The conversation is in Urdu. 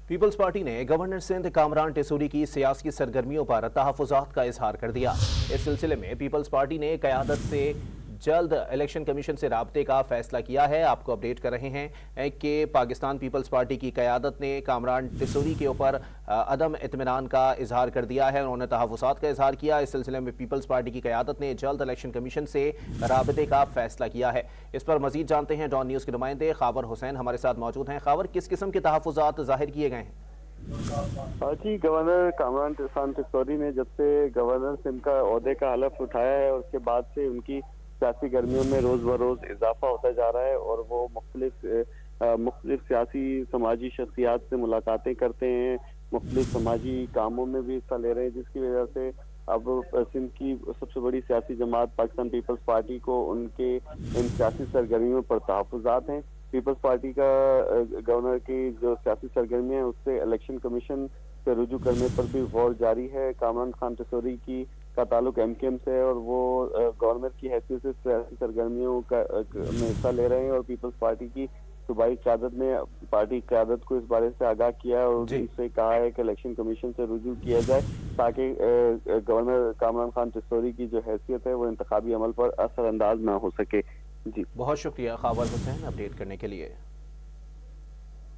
پیپلز پارٹی نے گورنر سندھ کامران ٹیسوری کی سیاسی سرگرمیوں پر تحفظات کا اظہار کر دیا۔ اس سلسلے میں پیپلز پارٹی نے قیادت سے جلد الیکشن کمیشن سے رابطے کا فیصلہ کیا ہے۔ آپ کو اپڈیٹ کر رہے ہیں کہ پاکستان پیپلز پارٹی کی قیادت نے کامران ٹیسوری کے اوپر عدم اطمینان کا اظہار کر دیا ہے۔ انہوں نے تحفظات کا اظہار کیا۔ اس سلسلے میں پیپلز پارٹی کی قیادت نے جلد الیکشن کمیشن سے رابطے کا فیصلہ کیا ہے۔ اس پر مزید جانتے ہیں ڈان نیوز کے نمائندے خاور حسین ہمارے ساتھ موجود ہیں۔ خاور، کس قسم کے تحفظات ظاہر کیے گئے ہیں؟ جی، گورنر کامران ٹیسوری نے جب سے گورنر سندھ کا عہدے کا حلف اٹھایا ہے اور اس کے بعد سے ان کی سیاسی گرمیوں میں روز بروز اضافہ ہوتا جا رہا ہے اور وہ مختلف سیاسی سماجی شخصیات سے ملاقاتیں کرتے ہیں، مختلف سماجی کاموں میں بھی حصہ لے رہے ہیں، جس کی وجہ سے اب سندھ کی سب سے بڑی سیاسی جماعت پاکستان پیپلز پارٹی کو ان سیاسی سرگرمیوں پر تحفظات ہیں۔ پیپلز پارٹی کا گورنر کی جو سیاسی سرگرمیاں ہیں اس سے الیکشن کمیشن سے رجوع کرنے پر بھی غور جاری ہے۔ کامران خان ٹیسوری کا تعلق ایم کیو ایم سے ہے اور وہ گورنر کی حیثیت سے سیاسی سرگرمیوں میں حصہ لے رہے ہیں اور پیپلز پارٹی کی صوبائی قیادت نے پارٹی قیادت کو اس بارے سے آگاہ کیا ہے اور ان سے کہا ہے کہ الیکشن کمیشن سے رجوع کیا جائے تاکہ گورنر کامران خان ٹیسوری کی جو حیثیت ہے وہ انتخابی عمل پر اثر انداز نہ ہو سکے۔ جی، بہت شکریہ خاور حسین اپڈیٹ کرنے کے لیے۔